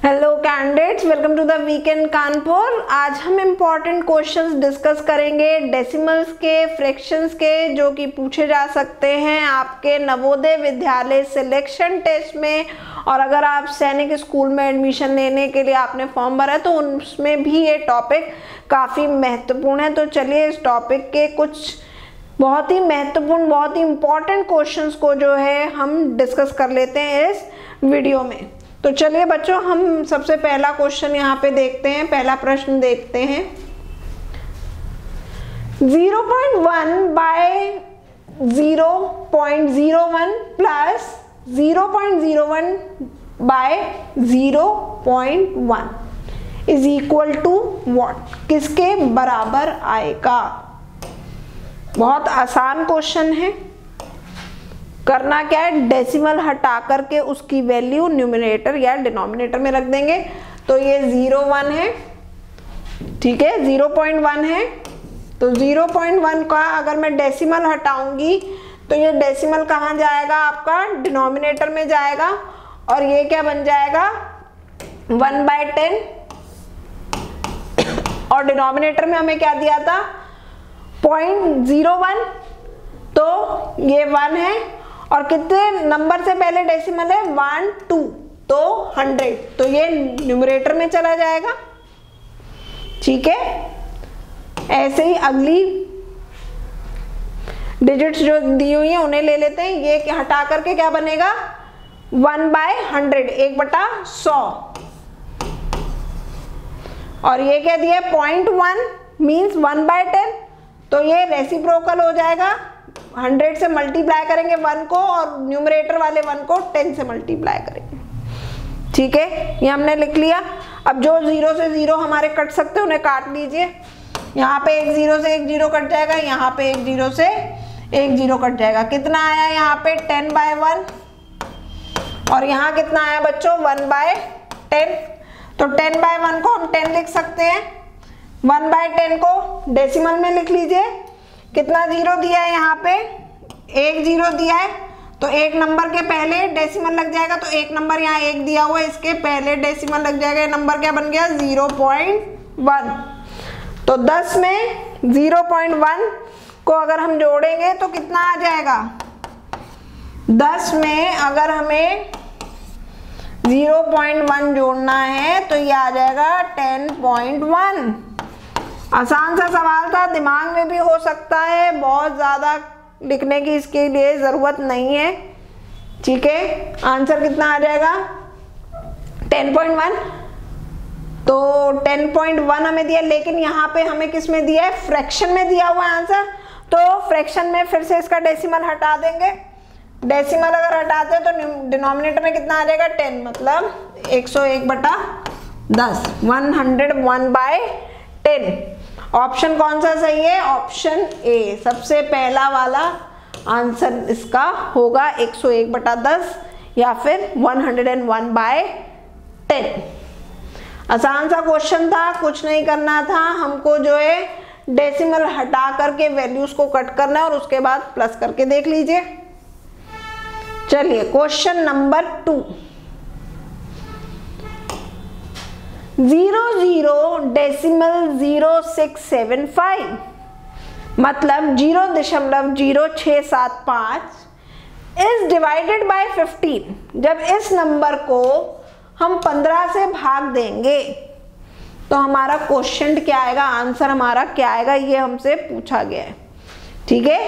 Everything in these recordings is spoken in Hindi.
Hello candidates, welcome to the weekend Kanpur. आज हम इम्पॉर्टेंट क्वेश्चंस डिस्कस करेंगे डेसिमल्स के, फ्रैक्शंस के, जो कि पूछे जा सकते हैं आपके नवोदय विद्यालय सिलेक्शन टेस्ट में। और अगर आप सैनिक स्कूल में एडमिशन लेने के लिए आपने फॉर्म भरा है तो उसमें भी ये टॉपिक काफ़ी महत्वपूर्ण है। तो चलिए इस टॉपिक के कुछ बहुत ही महत्वपूर्ण, बहुत ही इम्पॉर्टेंट क्वेश्चंस को जो है हम डिस्कस कर लेते हैं इस वीडियो में। तो चलिए बच्चों, हम सबसे पहला क्वेश्चन यहाँ पे देखते हैं। पहला प्रश्न देखते हैं। 0.1 by 0.01 plus 0.01 by 0.1 is equal to what? किसके बराबर आएगा? बहुत आसान क्वेश्चन है। करना क्या है, डेसिमल हटा करके उसकी वैल्यू न्यूमरेटर या डिनोमिनेटर में रख देंगे। तो ये 0.1 है, ठीक है, 0.1 है। तो 0.1 का अगर मैं डेसिमल हटाऊंगी तो ये डेसिमल कहाँ जाएगा? आपका डिनोमिनेटर में जाएगा। और ये क्या बन जाएगा? 1/10। और डिनोमिनेटर में हमें क्या दिया था? 0.01। तो ये 1 है। और कितने नंबर से पहले डेसिमल है? 1 2, तो 100। तो ये न्यूमरेटर में चला जाएगा, ठीक है। ऐसे ही अगली डिजिट्स जो दी हुई है उन्हें ले लेते हैं। ये हटा करके क्या बनेगा? 1/100, 1/100। और ये क्या दिया है? 0.1 मीन्स 1/10। तो ये रेसिप्रोकल हो जाएगा। 100 से मल्टीप्लाई करेंगे 1 को और न्यूमरेटर वाले 1 को 10 से मल्टीप्लाई करेंगे, ठीक है। ये हमने लिख लिया। अब जो 0 से 0 हमारे कट सकते हैं उन्हें काट लीजिए। यहाँ पे एक 0 से एक 0 कट जाएगा, यहाँ पे एक 0 से एक 0 कट जाएगा। कितना आया यहाँ पे? 10/1। और यहाँ कितना आया बच्चों? 1/10। तो 10/1 को हम 10 लिख सकते हैं। 1/10 को डेसिमल में लिख लीजिए। कितना 0 दिया है यहाँ पे? एक 0 दिया है। तो एक नंबर के पहले डेसिमल लग जाएगा। तो एक नंबर यहाँ एक दिया हुआ है, इसके पहले डेसिमल लग जाएगा। ये नंबर क्या बन गया? 0.1। तो 10 में 0.1 को अगर हम जोड़ेंगे तो कितना आ जाएगा? 10 में अगर हमें 0.1 जोड़ना है तो ये आ जाएगा 10.1। आसान सा सवाल था, दिमाग में भी हो सकता है, बहुत ज्यादा लिखने की इसके लिए जरूरत नहीं है, ठीक है। आंसर कितना आ जाएगा? 10.1। तो 10.1 हमें दिया, लेकिन यहाँ पे हमें किस में दिया है? फ्रैक्शन में दिया हुआ आंसर। तो फ्रैक्शन में फिर से इसका डेसिमल हटा देंगे। डेसिमल अगर हटाते हैं तो डिनोमिनेटर में कितना आ जाएगा? 10, मतलब 101/10, 101/10। ऑप्शन कौन सा सही है? ऑप्शन ए, सबसे पहला वाला आंसर इसका होगा 101/10 या फिर 101/10। आसान सा क्वेश्चन था, कुछ नहीं करना था हमको, जो है डेसिमल हटा करके वैल्यूज को कट करना है और उसके बाद प्लस करके देख लीजिए। चलिए क्वेश्चन नंबर 2। 0.0675 मतलब 0.0675 इज डिवाइडेड बाय 15। जब इस नंबर को हम 15 से भाग देंगे तो हमारा क्वेश्चन क्या आएगा? आंसर हमारा क्या आएगा? ये हमसे पूछा गया है, ठीक है।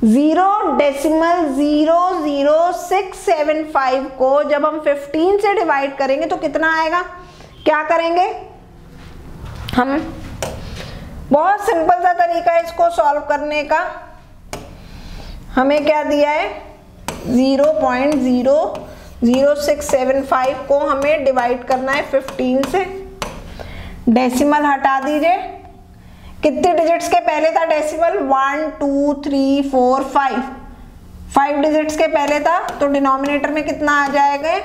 0.00675 को जब हम 15 से डिवाइड करेंगे तो कितना आएगा? क्या करेंगे हम? बहुत सिंपल सा तरीका है इसको सॉल्व करने का। हमें क्या दिया है? 0.00675 को हमें डिवाइड करना है 15 से। डेसिमल हटा दीजिए। कितने डिजिट्स के पहले था डेसिमल? 1 2 3 4 5 डिजिट्स के पहले था। तो डिनोमिनेटर में कितना आ जाएगा?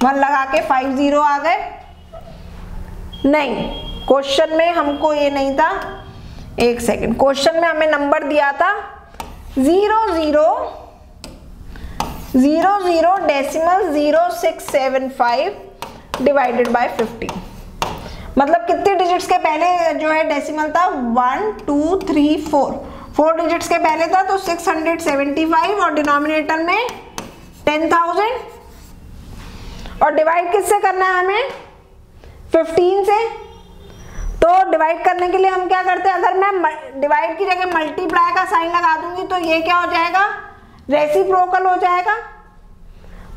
1 लगा के 5 0 आ गए। नहीं, क्वेश्चन में हमको ये नहीं था। एक सेकंड, क्वेश्चन में हमें नंबर दिया था 00 00.0675 डिवाइडेड बाय 15। मतलब कितने डिजिट्स के पहले जो है डेसिमल था 1 2 3 4 डिजिट्स के पहले था, तो 675 और डिनोमिनेटर में 10,000 और डिवाइड किससे करना है हमें 15 से। तो डिवाइड करने के लिए हम क्या करते हैं, अगर मैं डिवाइड की जगह मल्टीप्लाई का साइन लगा दूंगी तो ये क्या हो जाएगा रेसिप्रोकल हो जाएगा।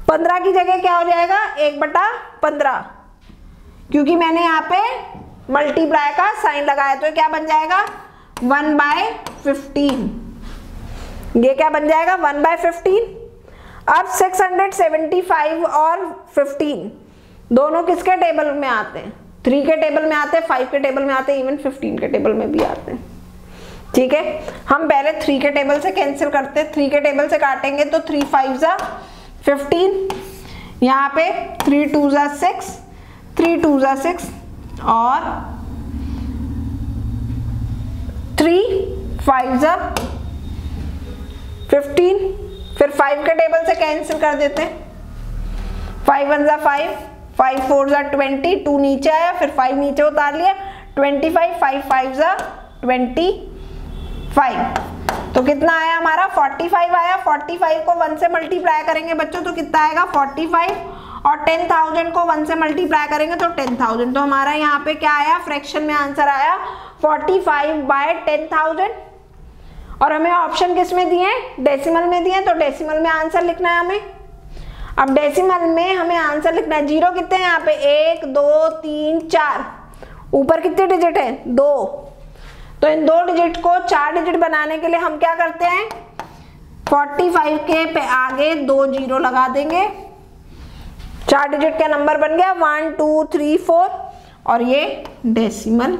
15 की जगह क्या हो जाएगा 1/15, क्योंकि मैंने यहाँ पे मल्टीप्लाई का साइन लगाया, तो क्या बन जाएगा 1/15। ये क्या बन जाएगा 1/15। अब 675 और 15 दोनों किसके टेबल में आते हैं 3 के टेबल में आते हैं, 5 के टेबल में आते हैं, इवन 15 के टेबल में भी आते हैं। ठीक है, हम पहले 3 के टेबल से कैंसिल करते हैं। 3 के टेबल से काटेंगे तो 3 5 15, यहाँ पे 3 2 6, 3 2 6 और 3 5 15। फिर 5 के टेबल से कैंसिल कर देते हैं। 5 1 5, 5 4 20, 2 नीचे आया, फिर 5 नीचे उतार लिया, 25, 5 5 25। तो कितना आया हमारा 45 आया। 45 को 1 से मल्टीप्लाई करेंगे बच्चों तो कितना आएगा 45, और 10,000 को 1 से मल्टीप्लाई करेंगे तो 10,000। तो हमारा यहाँ पे क्या आया फ्रैक्शन में आंसर आया 45/10,000। और हमें ऑप्शन किस में दिए डेसिमल में दिए, तो डेसिमल में आंसर लिखना है हमें। अब डेसिमल में हमें आंसर लिखना है। जीरो कितने हैं यहाँ पे 1 2 3 4, ऊपर कितने डिजिट है 2, तो इन 2 डिजिट को 4 डिजिट बनाने के लिए हम क्या करते हैं 45 के आगे 2 जीरो लगा देंगे। 4 डिजिट का नंबर बन गया 1 2 3 4 और ये डेसिमल।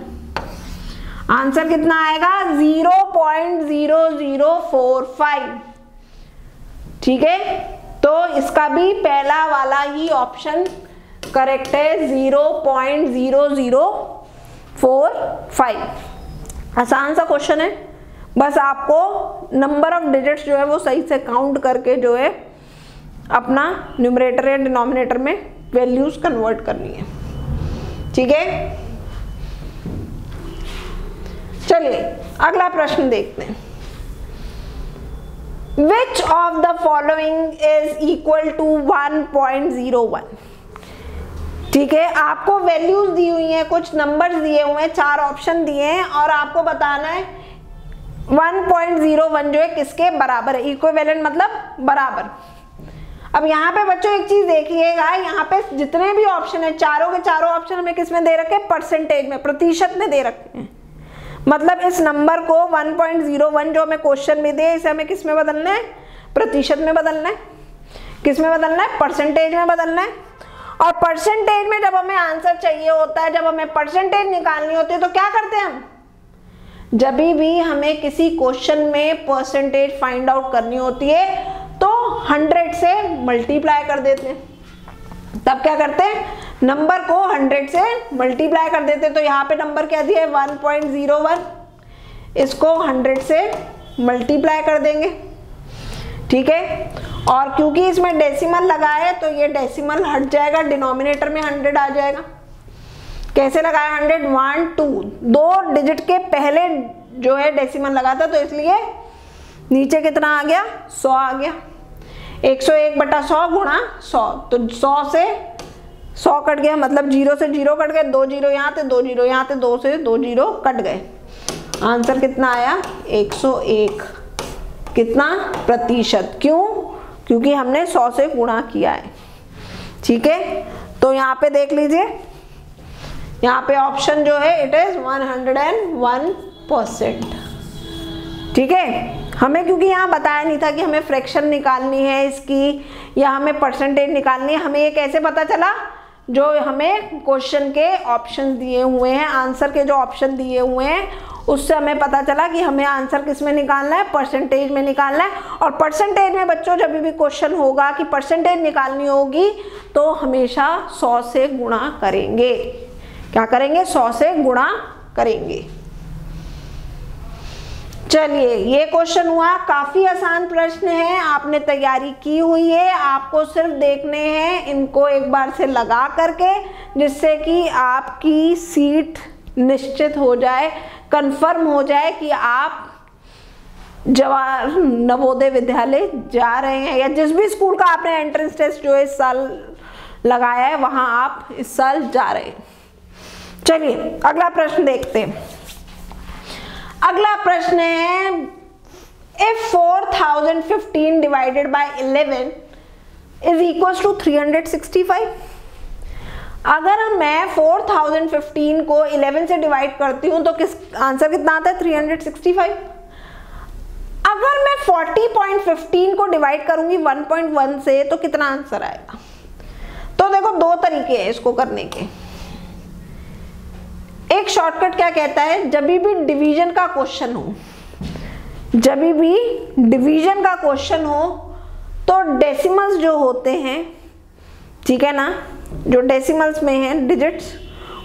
आंसर कितना आएगा 0.0045। ठीक है, तो इसका भी पहला वाला ही ऑप्शन करेक्ट है 0.0045। आसान सा क्वेश्चन है, बस आपको नंबर ऑफ डिजिट्स जो है वो सही से काउंट करके जो है अपना न्यूमरेटर या डिनोमिनेटर में वैल्यूज कन्वर्ट करनी है। ठीक है, चलिए अगला प्रश्न देखते हैं। Which of the following is equal to 1.01? ठीक है, आपको वैल्यूज दी हुई हैं, कुछ नंबर्स दिए हुए हैं, 4 ऑप्शन दिए हैं और आपको बताना है 1.01 जो है किसके बराबर है। इक्विवेलेंट मतलब बराबर। अब यहाँ पे बच्चों एक चीज देखिएगा, यहाँ पे जितने भी ऑप्शन है चारों के चारों ऑप्शन हमें किस में दे रखे हैं परसेंटेज में, प्रतिशत में दे रखे हैं। मतलब इस नंबर को 1.01 जो हमें क्वेश्चन में दे, इसे हमें किस में बदलना है प्रतिशत में बदलना है। किस में बदलना है परसेंटेज में बदलना है। और परसेंटेज में जब हमें आंसर चाहिए होता है, जब हमें परसेंटेज निकालनी होती है तो क्या करते हैं हम, जब भी हमें किसी क्वेश्चन में परसेंटेज फाइंड आउट करनी होती है तो 100 से मल्टीप्लाई कर देते हैं। तब क्या करते हैं नंबर को 100 से मल्टीप्लाई कर देते हैं। तो यहाँ पे नंबर क्या दिया है 1.01, इसको 100 से मल्टीप्लाई कर देंगे। ठीक है, और क्योंकि इसमें डेसिमल लगा है तो ये डेसिमल हट जाएगा, डिनोमिनेटर में 100 आ जाएगा। कैसे लगाया 100 1 2, 2 डिजिट के पहले जो है डेसिमल लगा था तो इसलिए नीचे कितना आ गया 100 आ गया। 101/100 गुणा 100, तो 100 से 100 कट गया, मतलब 0 से 0 कट गए, 2 जीरो यहाँ थे 2 जीरो यहाँ थे, 2 से 2 जीरो कट गए। आंसर कितना आया 101। कितना प्रतिशत, क्यों, क्योंकि हमने 100 से गुणा किया है। ठीक है, तो यहाँ पे देख लीजिए, यहाँ पे ऑप्शन जो है इट इज 101%। ठीक है, हमें क्योंकि यहाँ बताया नहीं था कि हमें फ्रैक्शन निकालनी है इसकी या हमें परसेंटेज निकालनी है। हमें ये कैसे पता चला, जो हमें क्वेश्चन के ऑप्शन दिए हुए हैं, आंसर के जो ऑप्शन दिए हुए हैं उससे हमें पता चला कि हमें आंसर किस में निकालना है परसेंटेज में निकालना है। और परसेंटेज में बच्चों जब भी क्वेश्चन होगा कि परसेंटेज निकालनी होगी तो हमेशा 100 से गुणा करेंगे। क्या करेंगे 100 से गुणा करेंगे। चलिए ये क्वेश्चन हुआ, काफी आसान प्रश्न है, आपने तैयारी की हुई है, आपको सिर्फ देखने हैं इनको एक बार से लगा करके, जिससे कि आपकी सीट निश्चित हो जाए, कंफर्म हो जाए कि आप जवाहर नवोदय विद्यालय जा रहे हैं, या जिस भी स्कूल का आपने एंट्रेंस टेस्ट जो इस साल लगाया है वहां आप इस साल जा रहे हैं। चलिए अगला प्रश्न देखते हैं। अगला प्रश्न है, if 4015 divided by 11 is equal to 365। अगर मैं 4015 को 11 से डिवाइड करती हूं तो आंसर कितना आता है? 365। अगर मैं 40.15 को डिवाइड करूंगी 1.1 से तो कितना आंसर आएगा? तो देखो दो तरीके हैं इसको करने के। एक शॉर्टकट क्या कहता है, जब भी डिवीजन का क्वेश्चन हो, जब भी डिवीजन का क्वेश्चन हो तो डेसिमल्स जो होते हैं, ठीक है ना, जो डेसिमल्स में हैं डिजिट्स,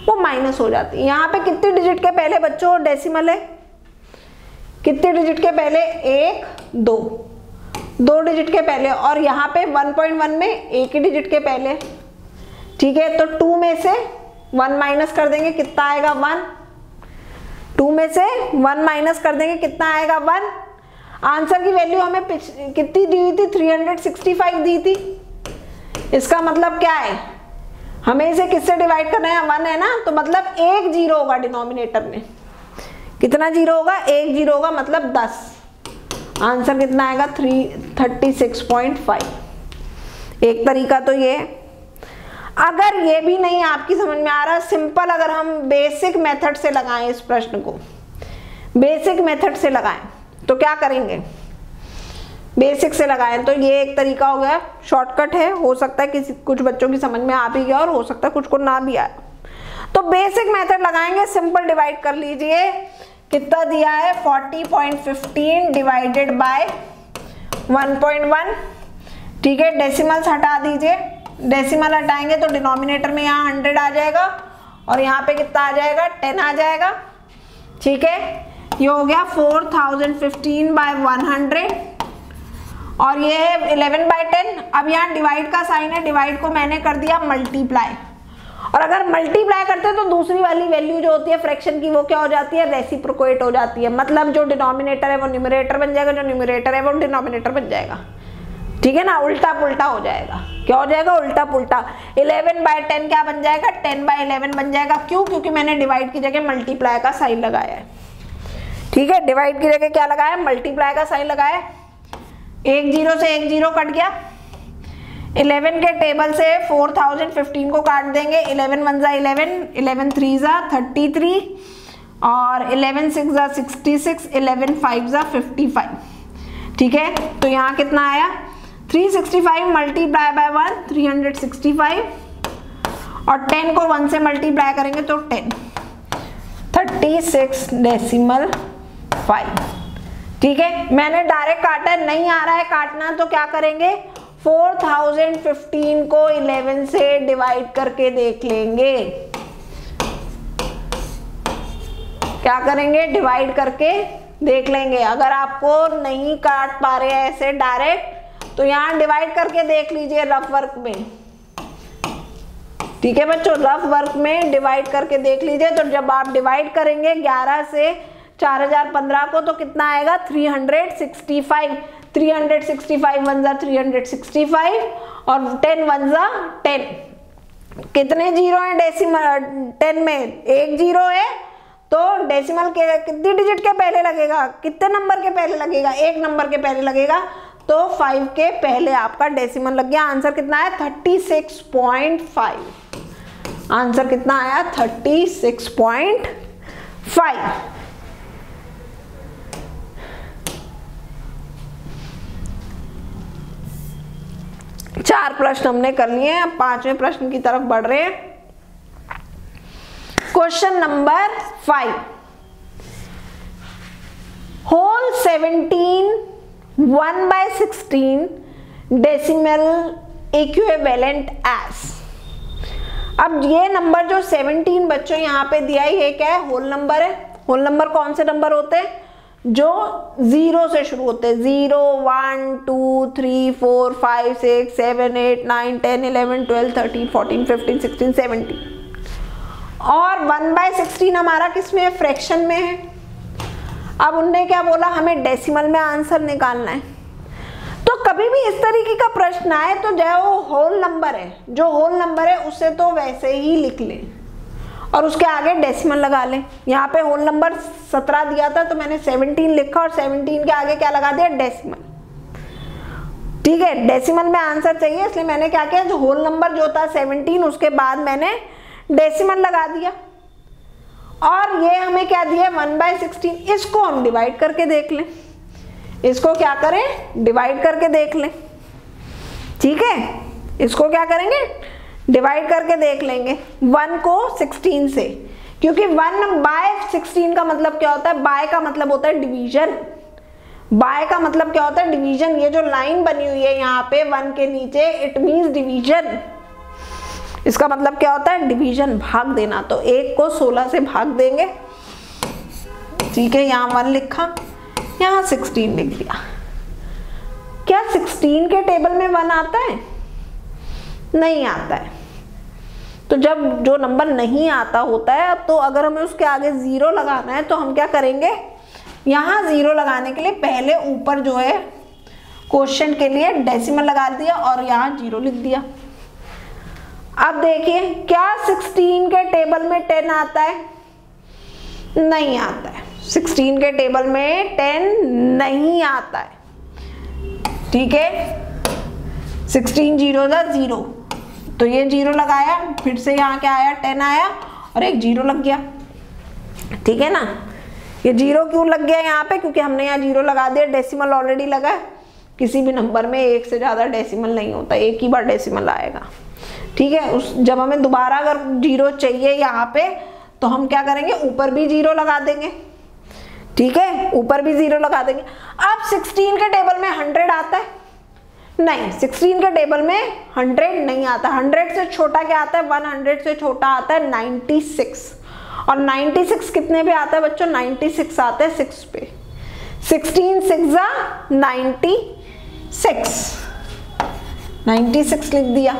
वो माइनस हो जाती है। यहाँ पे कितने डिजिट के पहले बच्चों डेसिमल है? कितने डिजिट के पहले? 1 2 डिजिट के पहले, और यहाँ पे 1.1 में एक ही डिजिट के पहले, ठीक है। तो 2 में से 1 माइनस कर देंगे, कितना आएगा? 1। 2 में से 1 माइनस कर देंगे, कितना आएगा? 1। आंसर की वैल्यू हमें कितनी दी हुई थी? 365 दी थी। इसका मतलब क्या है, हमें इसे किससे डिवाइड करना है? 1 है ना, तो मतलब 1 जीरो होगा डिनोमिनेटर में। कितना जीरो होगा? 1 जीरो होगा, मतलब 10। आंसर कितना आएगा? 36.5। एक तरीका तो ये। अगर ये भी नहीं आपकी समझ में आ रहा, सिंपल अगर हम बेसिक मेथड से लगाएं इस प्रश्न को, बेसिक मेथड से लगाएं तो क्या करेंगे? बेसिक से लगाएं तो ये एक तरीका हो गया, शॉर्टकट है, हो सकता है किसी कुछ बच्चों की समझ में आ भी गया और हो सकता है कुछ को ना भी आए। तो बेसिक मेथड लगाएंगे, सिंपल डिवाइड कर लीजिए। कितना दिया है? 40.15 डिवाइडेड बाय 1.1, ठीक है। डेसिमल्स हटा दीजिए, डेसिमल हटाएंगे तो डिनोमिनेटर में यहाँ 100 आ जाएगा और यहाँ पे कितना आ जाएगा? 10 आ जाएगा, ठीक है। ये हो गया 4015 बाय 100 और ये है 11 बाय 10। अब यहाँ डिवाइड का साइन है, डिवाइड को मैंने कर दिया मल्टीप्लाई, और अगर मल्टीप्लाई करते हैं तो दूसरी वाली वैल्यू जो होती है फ्रैक्शन की, वो क्या हो जाती है? रेसिप्रोकेट हो जाती है। मतलब जो डिनोमिनेटर है वो न्यूमरेटर बन जाएगा, जो न्यूमरेटर है वो डिनोमिनेटर बन जाएगा, ठीक है ना। उल्टा पुल्टा हो जाएगा। क्या हो जाएगा? उल्टा पुल्टा। 11 बाय 10 क्या बन जाएगा? 10 बाय 11 बन जाएगा। क्यों? क्योंकि मैंने डिवाइड की जगह मल्टीप्लाई का साइन लगाया है, ठीक है। डिवाइड की जगह क्या लगाया? मल्टीप्लाई का साइन लगाया। 1 जीरो से 1 जीरो कट गया। 11 के टेबल से 4015 को काट देंगे। 11 1 जा 11, 11 3 जा 33 और 11 6 जा 66, 11 5 जा 55, ठीक है। तो यहाँ कितना आया? 365 मल्टीप्लाई बाय 1, 365, और 10 को 1 से मल्टीप्लाई करेंगे तो 10, 36.5, ठीक है। मैंने डायरेक्ट काटा है, नहीं आ रहा है काटना तो क्या करेंगे? 4015 को 11 से डिवाइड करके देख लेंगे। क्या करेंगे? डिवाइड करके देख लेंगे। अगर आपको नहीं काट पा रहे हैं ऐसे डायरेक्ट, तो यहाँ डिवाइड करके देख लीजिए रफ वर्क में, ठीक है बच्चों। रफ वर्क में डिवाइड करके देख लीजिए। तो जब आप डिवाइड करेंगे 11 से 4015 को तो कितना आएगा? 365। 365 1 जा 365 और 10 1 जा 10। कितने जीरो है डेसिमल 10 में? 1 जीरो है, तो डेसिमल के कितने डिजिट के पहले लगेगा? कितने नंबर के पहले लगेगा? 1 नंबर के पहले लगेगा। तो 5 के पहले आपका डेसिमल लग गया। आंसर कितना आया? 36.5। आंसर कितना आया? 36.5। चार प्रश्न हमने कर लिए हैं, अब 5वें प्रश्न की तरफ बढ़ रहे हैं। Question number 5, whole 17 1/16 decimal equivalent as. अब ये नंबर जो 17 बच्चों यहाँ पे दिया है, ये क्या है? होल नंबर है। होल नंबर कौन से नंबर होते हैं? जो 0 से शुरू होते हैं, 0 1 2 3 4 5 6 7 8 9 10 11 12 13 14 15 16 17 और 1/16 हमारा किस में है, फ्रैक्शन में है। अब उनने क्या बोला, हमें डेसिमल में आंसर निकालना है। तो कभी भी इस तरीके का प्रश्न आए तो जो वो होल नंबर है, जो होल नंबर है उसे तो वैसे ही लिख लें और उसके आगे डेसिमल लगा लें। यहाँ पे होल नंबर 17 दिया था तो मैंने 17 लिखा और 17 के आगे क्या लगा दिया, डेसिमल। ठीक है, डेसिमल में आंसर चाहिए इसलिए मैंने क्या किया, जो होल नंबर जो था 17 उसके बाद मैंने डेसिमल लगा दिया। और ये हमें क्या दिया, 1/16। इसको हम डिवाइड करके देख लें, इसको क्या करें, डिवाइड करके देख लें। ठीक है, इसको क्या करेंगे, डिवाइड करके देख लेंगे 1 को 16 से, क्योंकि 1/16 का मतलब क्या होता है, बाय का मतलब होता है डिवीजन। बाय का मतलब क्या होता है, डिवीजन। ये जो लाइन बनी हुई है यहाँ पे 1 के नीचे, इट मीन्स डिवीजन। इसका मतलब क्या होता है, डिवीजन, भाग देना। तो 1 को 16 से भाग देंगे। ठीक है, यहाँ 1 लिखा, यहाँ 16 लिख दिया। क्या 16 के टेबल में 1 आता है, नहीं आता है। तो जब जो नंबर नहीं आता होता है, तो अगर हमें उसके आगे 0 लगाना है तो हम क्या करेंगे, यहाँ 0 लगाने के लिए पहले ऊपर जो है क्वोशिएंट के लिए डेसिमल लगा दिया और यहाँ 0 लिख दिया। अब देखिए, क्या 16 के टेबल में 10 आता है, नहीं आता है। 16 के टेबल में 10 नहीं आता है। ठीक है, 16 0 था 0, तो ये 0 लगाया, फिर से यहाँ क्या आया, 10 आया और एक 0 लग गया। ठीक है ना, ये 0 क्यों लग गया यहाँ पे, क्योंकि हमने यहाँ 0 लगा दिया, डेसिमल ऑलरेडी लगा है। किसी भी नंबर में एक से ज्यादा डेसिमल नहीं होता, एक ही बार डेसिमल आएगा। ठीक है, जब हमें दोबारा अगर 0 चाहिए यहाँ पे तो हम क्या करेंगे, ऊपर भी 0 लगा देंगे। ठीक है, ऊपर भी 0 लगा देंगे। अब 16 के टेबल में 100 आता है, नहीं, 16 के टेबल में 100 नहीं आता। 100 से छोटा क्या आता है, 100 से छोटा आता है 96। और 96 कितने पे आता है बच्चों, 96 आता है 6 पे। 16 6 96, 96 लिख दिया।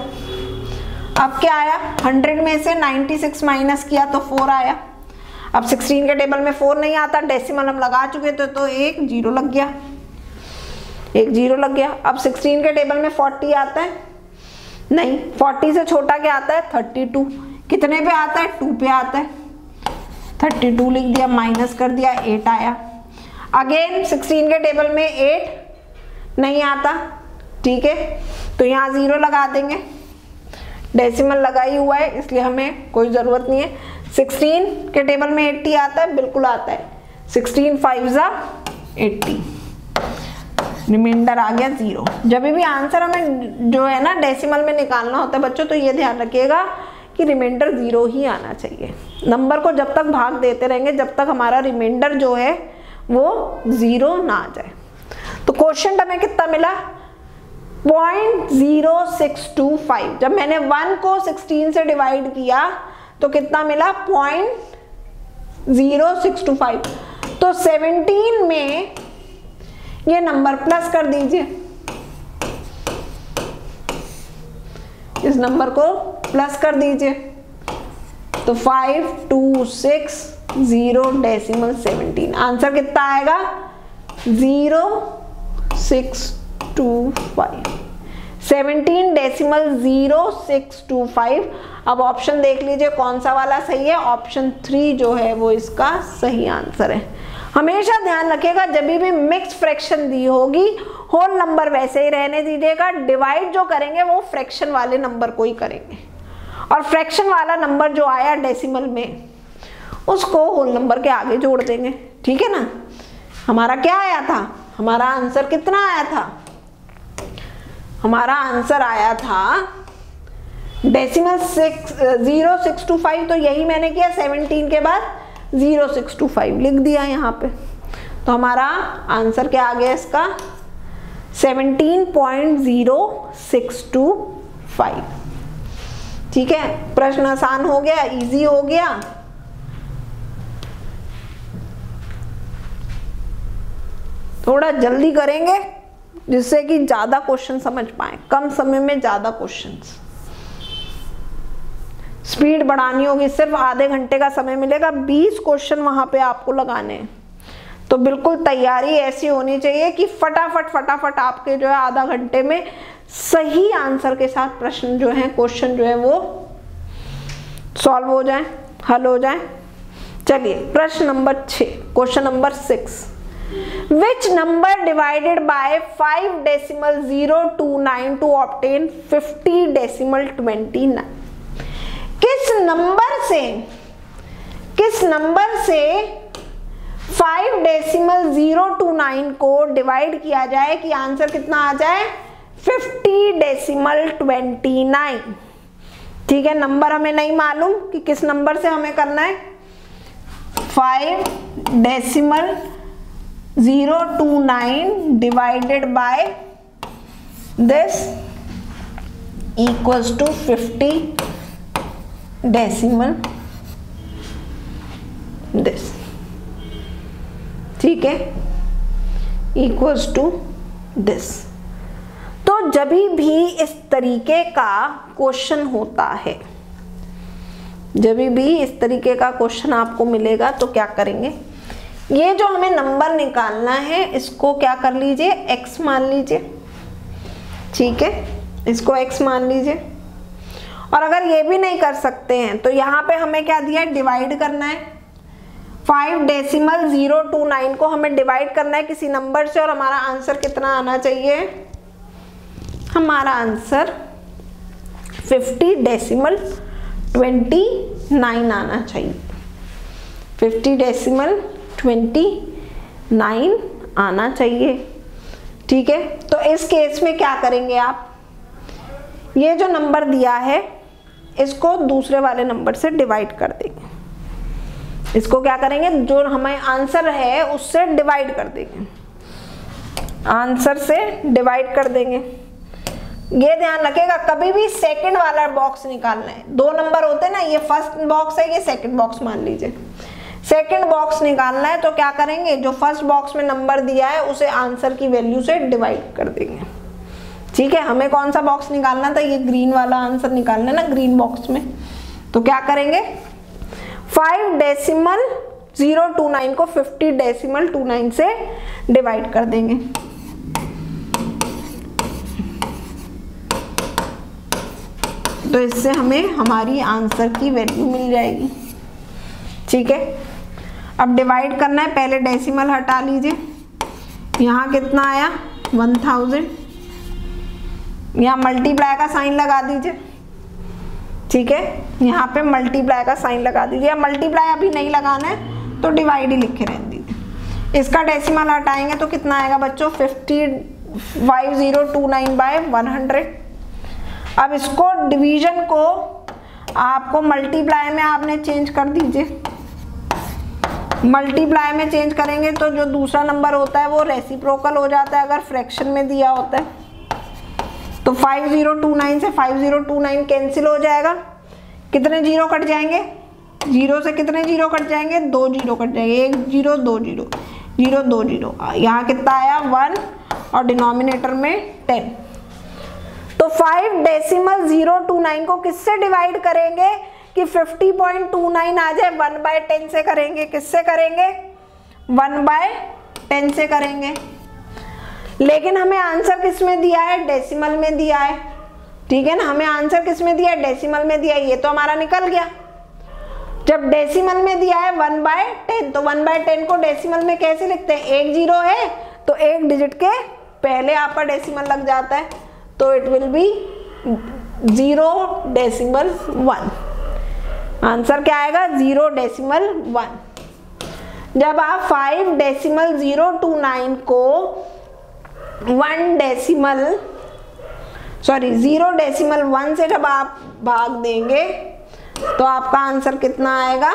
अब क्या आया, 100 में से 96 माइनस किया तो 4 आया। अब 16 के टेबल में 4 नहीं आता, डेसिमल हम लगा चुके थे तो एक 0 लग गया, एक 0 लग गया। अब 16 के टेबल में 40 आता है, नहीं, 40 से छोटा क्या आता है, 32। कितने पे आता है, 2 पे आता है, 32 लिख दिया, माइनस कर दिया, 8 आया। अगेन 16 के टेबल में 8 नहीं आता। ठीक है, तो यहाँ 0 लगा देंगे, डेसिमल लगा ही हुआ है इसलिए हमें कोई जरूरत नहीं है। 16 के टेबल में 80 आता है, बिल्कुल आता है। 16 5 80, रिमाइंडर आ गया 0। जब भी आंसर हमें जो है ना डेसिमल में निकालना होता है बच्चों, तो ये ध्यान रखिएगा कि रिमाइंडर 0 ही आना चाहिए। नंबर को जब तक भाग देते रहेंगे जब तक हमारा रिमाइंडर जो है वो 0 ना आ जाए। तो क्वेश्चन हमें कितना मिला, 0.0625। जब मैंने 1 को 16 से डिवाइड किया तो कितना मिला, 0.0625। तो 17 में ये नंबर प्लस कर दीजिए, इस नंबर को प्लस कर दीजिए। तो 5260 आंसर कितना आएगा, 0625। 17 डेसिमल 0625। अब ऑप्शन देख लीजिए कौन सा वाला सही है। ऑप्शन 3 जो है वो इसका सही आंसर है। हमेशा ध्यान रखिएगा जब भी मिक्स फ्रैक्शन दी होगी, होल नंबर वैसे ही रहने दीजिएगा। डिवाइड जो करेंगे वो फ्रैक्शन वाले नंबर को ही करेंगे, और फ्रैक्शन वाला नंबर जो आया डेसिमल में उसको होल नंबर के आगे जोड़ देंगे। ठीक है ना। हमारा क्या आया था, हमारा आंसर कितना आया था, हमारा आंसर आया था डेसिमल 0625। तो यही मैंने किया, 17 के बाद 0625 लिख दिया यहाँ पे। तो हमारा आंसर क्या आ गया इसका, 17.0625। ठीक है, प्रश्न आसान हो गया, इजी हो गया। थोड़ा जल्दी करेंगे जिससे कि ज्यादा क्वेश्चन समझ पाए, कम समय में ज्यादा क्वेश्चंस। स्पीड बढ़ानी होगी, सिर्फ आधे घंटे का समय मिलेगा, 20 क्वेश्चन वहां पे आपको लगाने हैं। तो बिल्कुल तैयारी ऐसी होनी चाहिए कि फटाफट फटाफट आपके जो है आधा घंटे में सही आंसर के साथ प्रश्न जो है, क्वेश्चन जो है वो सॉल्व हो जाए, हल हो जाए। चलिए प्रश्न number 6, question number 6, which number divided by 5 decimal 029 to obtain 50 decimal 29? किस नंबर से 5 डेसिमल 029 को डिवाइड किया जाए कि आंसर कितना आ जाए 50 डेसिमल 29। ठीक है, नंबर हमें नहीं मालूम कि किस नंबर से हमें करना है। 5 decimal 029 divided by this equals to 50 decimal this, ठीक है, equals to this। तो जब भी इस तरीके का क्वेश्चन होता है, जब भी इस तरीके का क्वेश्चन आपको मिलेगा तो क्या करेंगे, ये जो हमें नंबर निकालना है इसको क्या कर लीजिए, x मान लीजिए। ठीक है, इसको x मान लीजिए। और अगर ये भी नहीं कर सकते हैं तो यहाँ पे हमें क्या दिया है, डिवाइड करना है। 5 डेसिमल 029 को हमें डिवाइड करना है किसी नंबर से, और हमारा आंसर कितना आना चाहिए, हमारा आंसर 50 डेसिमल 29 आना चाहिए। 50 डेसिमल 29 आना चाहिए। ठीक है, तो इस केस में क्या करेंगे आप, ये जो नंबर दिया है इसको दूसरे वाले नंबर से डिवाइड कर देंगे। इसको क्या करेंगे, जो हमें आंसर है उससे डिवाइड कर देंगे, आंसर से डिवाइड कर देंगे। ये ध्यान रखिएगा, कभी भी सेकंड वाला बॉक्स निकालना है। 2 नंबर होते हैं ना, ये फर्स्ट बॉक्स है, ये सेकंड बॉक्स मान लीजिए। सेकंड बॉक्स निकालना है तो क्या करेंगे, जो फर्स्ट बॉक्स में नंबर दिया है उसे आंसर की वैल्यू से डिवाइड कर देंगे। ठीक है, हमें कौन सा बॉक्स निकालना था, ये ग्रीन वाला आंसर निकालना है ना, ग्रीन बॉक्स में। तो क्या करेंगे, 5 डेसिमल 029 को 50 डेसिमल 29 से डिवाइड कर देंगे। तो इससे हमें हमारी आंसर की वैल्यू मिल जाएगी। ठीक है, अब डिवाइड करना है, पहले डेसिमल हटा लीजिए। यहाँ कितना आया 1000, यहाँ मल्टीप्लाई का साइन लगा दीजिए। ठीक है, यहाँ पे मल्टीप्लाई का साइन लगा दीजिए, या मल्टीप्लाई अभी नहीं लगाना है तो डिवाइड ही लिखे रहने दीजिए। इसका डेसिमल हटाएंगे तो कितना आएगा बच्चों, 5029 बाय 100। अब इसको डिवीजन को आपको मल्टीप्लाई में आपने चेंज कर दीजिए। मल्टीप्लाई में चेंज करेंगे तो जो दूसरा नंबर होता है वो रेसिप्रोकल हो जाता है अगर फ्रैक्शन में दिया होता है। तो 5029 से 5029 कैंसिल हो जाएगा। कितने जीरो कट जाएंगे, जीरो से कितने जीरो कट जाएंगे, 2 जीरो कट जाएंगे, 1 जीरो 2 जीरो, 0 2 जीरो। यहाँ कितना आया 1 और डिनोमिनेटर में 10। तो 5 डेसिमल 029 को किससे डिवाइड करेंगे कि 50.29 आ जाए, 1/10 से करेंगे। किससे करेंगे, 1/10 से करेंगे। लेकिन हमें आंसर किस में दिया है, डेसिमल में दिया है। ठीक है ना, हमें आंसर किस में दिया है, डेसिमल में दिया है। ये तो हमारा निकल गया। जब डेसिमल में दिया है 1/10, तो 1/10 को डेसिमल में कैसे लिखते हैं, 1 जीरो है तो 1 डिजिट के पहले आपका डेसिमल लग जाता है, तो इट विल बी 0.1। आंसर क्या आएगा, 0.1। जब आप 5 डेसिमल 029 को 0.1 से जब आप भाग देंगे तो आपका आंसर कितना आएगा,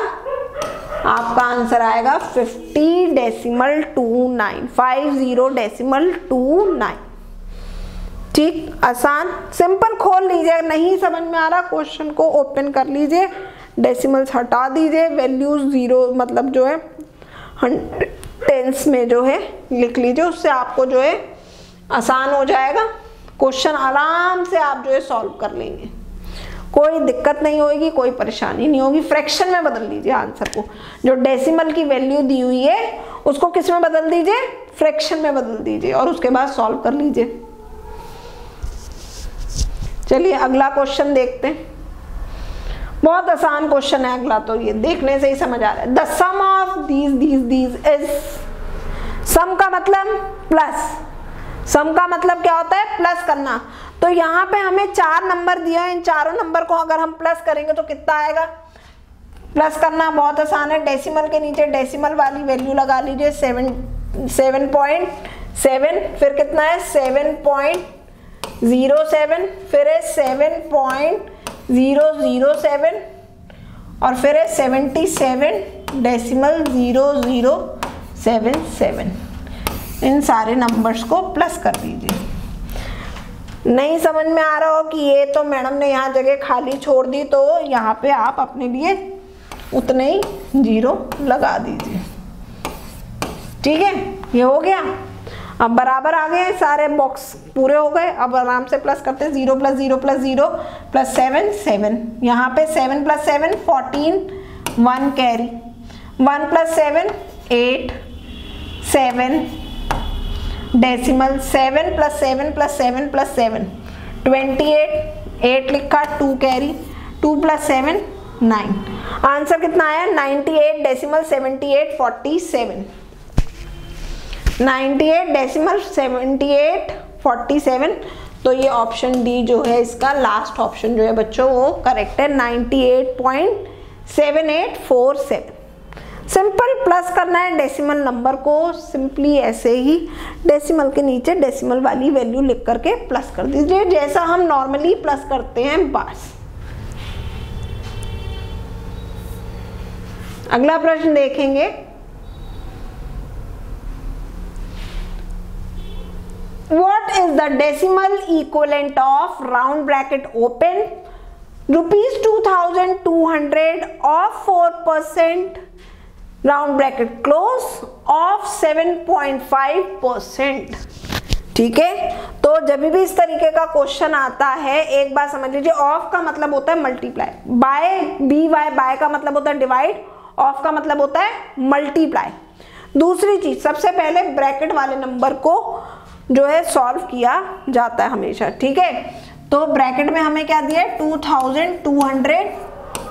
आपका आंसर आएगा 50.29, 50.29। ठीक, आसान, सिंपल। खोल लीजिए, नहीं समझ में आ रहा क्वेश्चन को ओपन कर लीजिए, डेसिमल्स हटा दीजिए, वैल्यूज 0 मतलब जो है टेंस में जो है लिख लीजिए, उससे आपको जो है आसान हो जाएगा, क्वेश्चन आराम से आप जो है सॉल्व कर लेंगे, कोई दिक्कत नहीं होगी, कोई परेशानी नहीं होगी। फ्रैक्शन में बदल लीजिए आंसर को, जो डेसिमल की वैल्यू दी हुई है उसको किस में बदल दीजिए, फ्रैक्शन में बदल दीजिए और उसके बाद सॉल्व कर लीजिए। चलिए अगला क्वेश्चन देखते हैं, बहुत आसान क्वेश्चन है अगला, तो ये देखने से ही समझ आ रहा है। The sum of these is, sum का मतलब प्लस, सम का मतलब क्या होता है, प्लस करना। तो यहाँ पे हमें 4 नंबर दिया है, इन चारों नंबर को अगर हम प्लस करेंगे तो कितना आएगा, प्लस करना बहुत आसान है। डेसिमल के नीचे डेसिमल वाली वैल्यू लगा लीजिए, 7.7, फिर कितना है 7.07, फिर है 7.007 और फिर है 77.0077। इन सारे नंबर्स को प्लस कर दीजिए। नहीं समझ में आ रहा हो कि ये तो मैडम ने यहाँ जगह खाली छोड़ दी, तो यहाँ पे आप अपने लिए उतने ही 0 लगा दीजिए। ठीक है, ये हो गया। अब बराबर आ गए, सारे बॉक्स पूरे हो गए। अब आराम से प्लस करते हैं, 0 + 0 + 0 + 7 7। यहाँ पे 7 + 7 14, 1 कैरी, 1 + 7 8, 7 डेसिमल, 7 + 7 + 7 + 7 28, 8 लिखा, 2 कैरी, 2 + 7 9। आंसर कितना आया, 98 डेसिमल 78 47, 98 डेसिमल 78 47। तो ये ऑप्शन डी जो है इसका लास्ट ऑप्शन जो है बच्चों वो करेक्ट है, 98.7847। सिंपल प्लस करना है डेसिमल नंबर को, सिंपली ऐसे ही डेसिमल के नीचे डेसिमल वाली वैल्यू लिख करके प्लस कर दीजिए, जैसा हम नॉर्मली प्लस करते हैं बस। अगला प्रश्न देखेंगे। What is the decimal equivalent of round bracket open ₹2200 of 4% round bracket close of 7.5%। ठीक है, तो जब भी इस तरीके का क्वेश्चन आता है एक बात समझ लीजिए, ऑफ का मतलब होता है मल्टीप्लाई, बाय BY, बाय का मतलब होता है डिवाइड, ऑफ का मतलब होता है मल्टीप्लाई। दूसरी चीज, सबसे पहले ब्रैकेट वाले नंबर को जो है सॉल्व किया जाता है हमेशा। ठीक है, तो ब्रैकेट में हमें क्या दिया है 2200,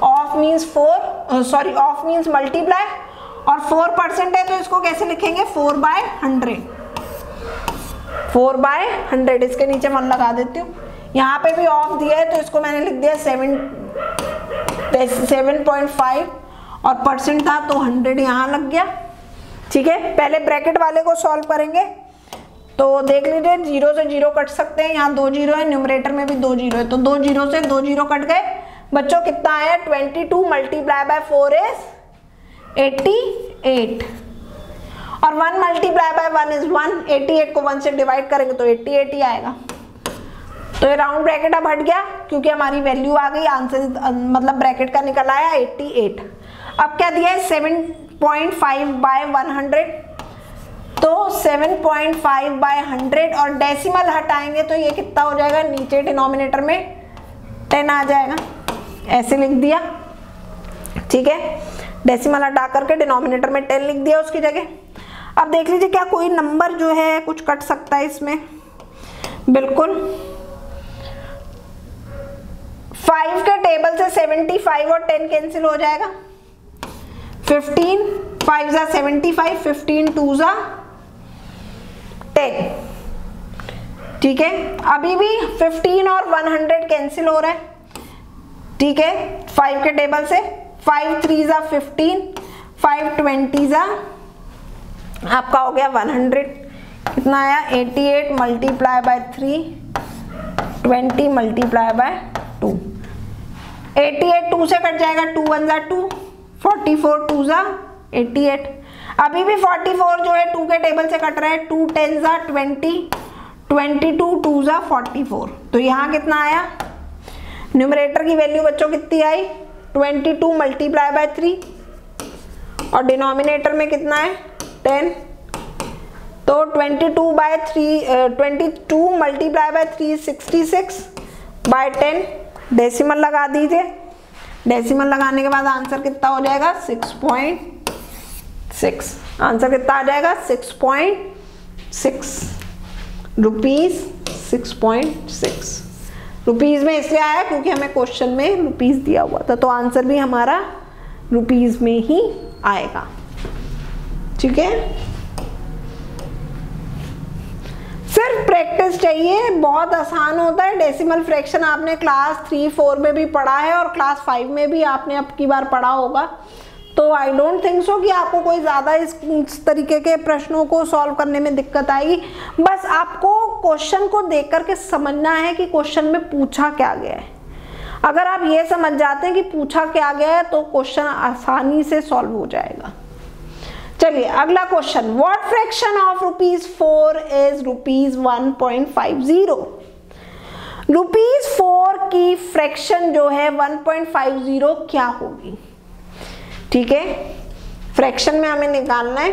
of means 4, sorry of means multiply, और 4% है तो इसको कैसे लिखेंगे 4/100, 4/100। इसके नीचे 1 लगा देती हूँ। यहाँ पे भी ऑफ दिया है तो इसको मैंने लिख दिया 7.5 और परसेंट था तो 100 यहाँ लग गया। ठीक है, पहले ब्रैकेट वाले को सॉल्व करेंगे तो देख लीजिए 0 से 0 कट सकते हैं, यहाँ 2 0 है, न्यूमरेटर में भी 2 0 है, तो 2 0 से 2 0 कट गए। बच्चों कितना आया, 22 × 4 इज 88 और 1 × 1 इज 1। 88 को 1 से डिवाइड करेंगे तो 88 ही आएगा। तो ये राउंड ब्रैकेट अब हट गया क्योंकि हमारी वैल्यू आ गई, आंसर मतलब ब्रैकेट का निकल आया 88। अब क्या दिया है 7.5/100, तो 7.5/100 और डेसिमल हटाएंगे तो ये कितना हो जाएगा, नीचे डिनोमिनेटर में 10 आ जाएगा, ऐसे लिख दिया। ठीक है, डेसिमल हटा करके डिनोमिनेटर में 10 लिख दिया उसकी जगह। अब देख लीजिए क्या कोई नंबर जो है कुछ कट सकता है इसमें, बिल्कुल 5 के टेबल से 75 और 10 कैंसिल हो जाएगा। 15 5 × 75, 15 2 × 10। ठीक है, अभी भी 15 और 100 कैंसिल हो रहा है। ठीक है, 5 के टेबल से 5 3 × 15, 5 20 आपका हो गया 100। कितना आया 88 × 3, 20 × 2। 88 2 से कट जाएगा, 2 1 × 2, 44 2 × 88। अभी भी 44 जो है 2 के टेबल से कट रहा है, 2 10 × 20, 22 2 × 44। तो यहाँ कितना आया, न्यूमरेटर की वैल्यू बच्चों कितनी आई 22 × 3 और डिनोमिनेटर में कितना है 10। तो 22 मल्टीप्लाई बाय 366 बाय 10 डेसिमल लगा दीजिए। डेसिमल लगाने के बाद आंसर कितना हो जाएगा 6.6। आंसर कितना आ जाएगा 6.6 रुपीज। 6.6 रुपीज में इसलिए आया क्योंकि हमें क्वेश्चन में रुपीज दिया हुआ था, तो आंसर भी हमारा रुपीज में ही आएगा। ठीक है, सिर्फ प्रैक्टिस चाहिए, बहुत आसान होता है। डेसिमल फ्रैक्शन आपने क्लास 3-4 में भी पढ़ा है और क्लास 5 में भी आपने अब की बार पढ़ा होगा, तो आई डोंट थिंक सो कि आपको कोई ज़्यादा इस तरीके के प्रश्नों को सॉल्व करने में दिक्कत आएगी। बस आपको क्वेश्चन को देख करके समझना है कि क्वेश्चन में पूछा क्या गया है। अगर आप ये समझ जाते हैं कि पूछा क्या गया है तो क्वेश्चन आसानी से सॉल्व हो जाएगा। चलिए अगला question, what fraction of ₹4 is ₹1.50। ₹4 की फ्रैक्शन जो है 1.50 क्या होगी। ठीक है, फ्रैक्शन में हमें निकालना है,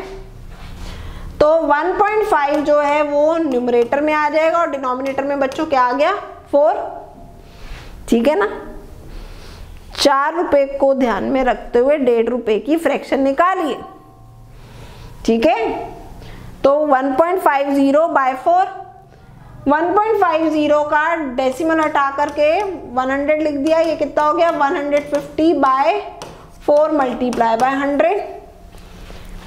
तो 1.5 जो है वो न्यूमरेटर में आ जाएगा और डिनोमिनेटर में बच्चों क्या आ गया 4। ठीक है ना, 4 रुपए को ध्यान में रखते हुए ₹1.5 की फ्रैक्शन निकालिए। ठीक है, तो 1.50 बाय 4, 1.50 का डेसिमल हटा करके 100 लिख दिया, ये कितना हो गया 150 बाय 4 मल्टीप्लाई बाय 100।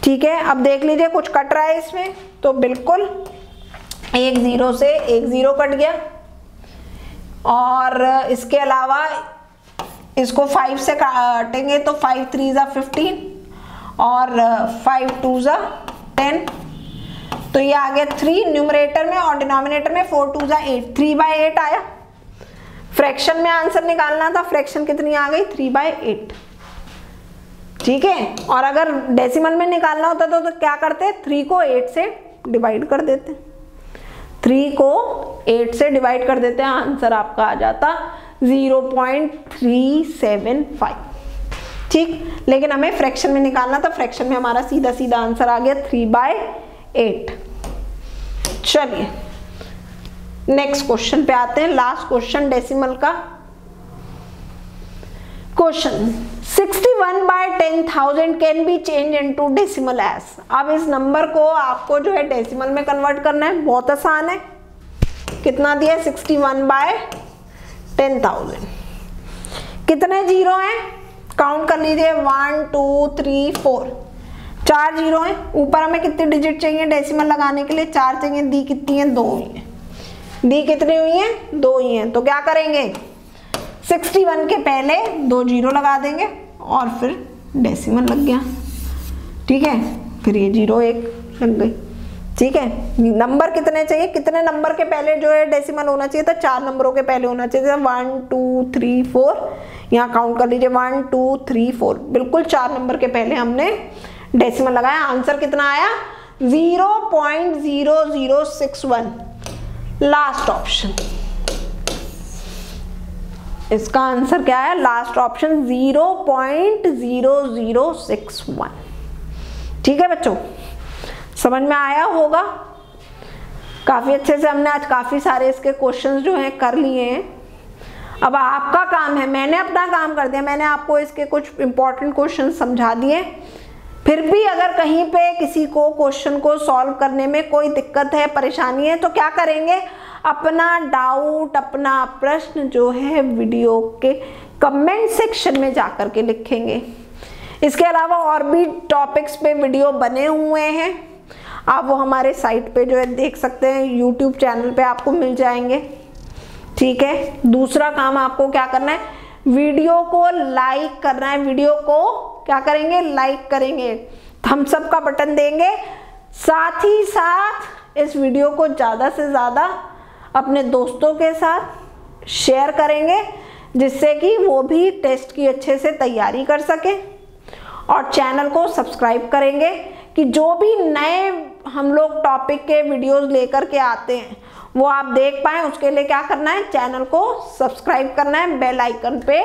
ठीक है, अब देख लीजिए कुछ कट रहा है इसमें, तो बिल्कुल एक 0 से एक 0 कट गया, और इसके अलावा इसको 5 से काटेंगे तो 5 3 ज़ा 15 और 5 2 ज़ा 10, तो ये आ गया 3 न्यूमरेटर में, और डिनोमिनेटर में 4 2 ज़ा 8, 3/8 आया। फ्रैक्शन में आंसर निकालना था, फ्रैक्शन कितनी आ गई 3/8। ठीक है, और अगर डेसिमल में निकालना होता तो क्या करते, 3 को 8 से डिवाइड कर देते, 3 को 8 से डिवाइड कर देते हैं, आंसर आपका आ जाता 0.375। ठीक, लेकिन हमें फ्रैक्शन में निकालना था, फ्रैक्शन में हमारा सीधा सीधा आंसर आ गया 3/8। चलिए नेक्स्ट क्वेश्चन पे आते हैं, लास्ट क्वेश्चन डेसिमल का। Question 61/10,000 can be change into decimal as. अब इस नंबर को आपको जो है डेसिमल में कन्वर्ट करना है, बहुत आसान है। कितना दिया 61/10,000, कितने जीरो हैं काउंट कर लीजिए, 1 2 3 4, 4 जीरो हैं। ऊपर हमें कितने डिजिट चाहिए डेसिमल लगाने के लिए, 4 चाहिए। दी कितनी है 2 ही है, दी कितनी हुई है 2 ही है, तो क्या करेंगे 61 के पहले 2 जीरो लगा देंगे और फिर डेसिमल लग गया। ठीक है, फिर ये 0 1 लग गई। ठीक है, नंबर कितने चाहिए, कितने नंबर के पहले जो है डेसिमल होना चाहिए था, 4 नंबरों के पहले होना चाहिए था। 1 2 3 4, यहाँ काउंट कर लीजिए 1 2 3 4, बिल्कुल 4 नंबर के पहले हमने डेसिमल लगाया। आंसर कितना आया 0.0061, लास्ट ऑप्शन। इसका आंसर क्या है, लास्ट ऑप्शन 0.0061। ठीक है बच्चों, समझ में आया होगा। काफी अच्छे से हमने आज काफी सारे इसके क्वेश्चंस जो हैं कर लिए हैं। अब आपका काम है, मैंने अपना काम कर दिया, मैंने आपको इसके कुछ इंपॉर्टेंट क्वेश्चन समझा दिए। फिर भी अगर कहीं पे किसी को क्वेश्चन को सॉल्व करने में कोई दिक्कत है, परेशानी है, तो क्या करेंगे, अपना डाउट, अपना प्रश्न जो है वीडियो के कमेंट सेक्शन में जाकर के लिखेंगे। इसके अलावा और भी टॉपिक्स पे वीडियो बने हुए हैं, आप वो हमारे साइट पे जो है देख सकते हैं, यूट्यूब चैनल पे आपको मिल जाएंगे। ठीक है, दूसरा काम आपको क्या करना है, वीडियो को लाइक करना है। वीडियो को क्या करेंगे, लाइक करेंगे, थम्स अप का बटन देंगे, साथ ही साथ इस वीडियो को ज़्यादा से ज़्यादा अपने दोस्तों के साथ शेयर करेंगे, जिससे कि वो भी टेस्ट की अच्छे से तैयारी कर सके। और चैनल को सब्सक्राइब करेंगे कि जो भी नए हम लोग टॉपिक के वीडियोस लेकर के आते हैं वो आप देख पाएं। उसके लिए क्या करना है, चैनल को सब्सक्राइब करना है बेल आइकन पे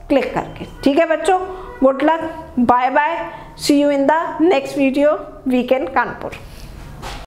क्लिक करके। ठीक है बच्चों, good luck, bye bye, see you in the next video, weekend Kanpur.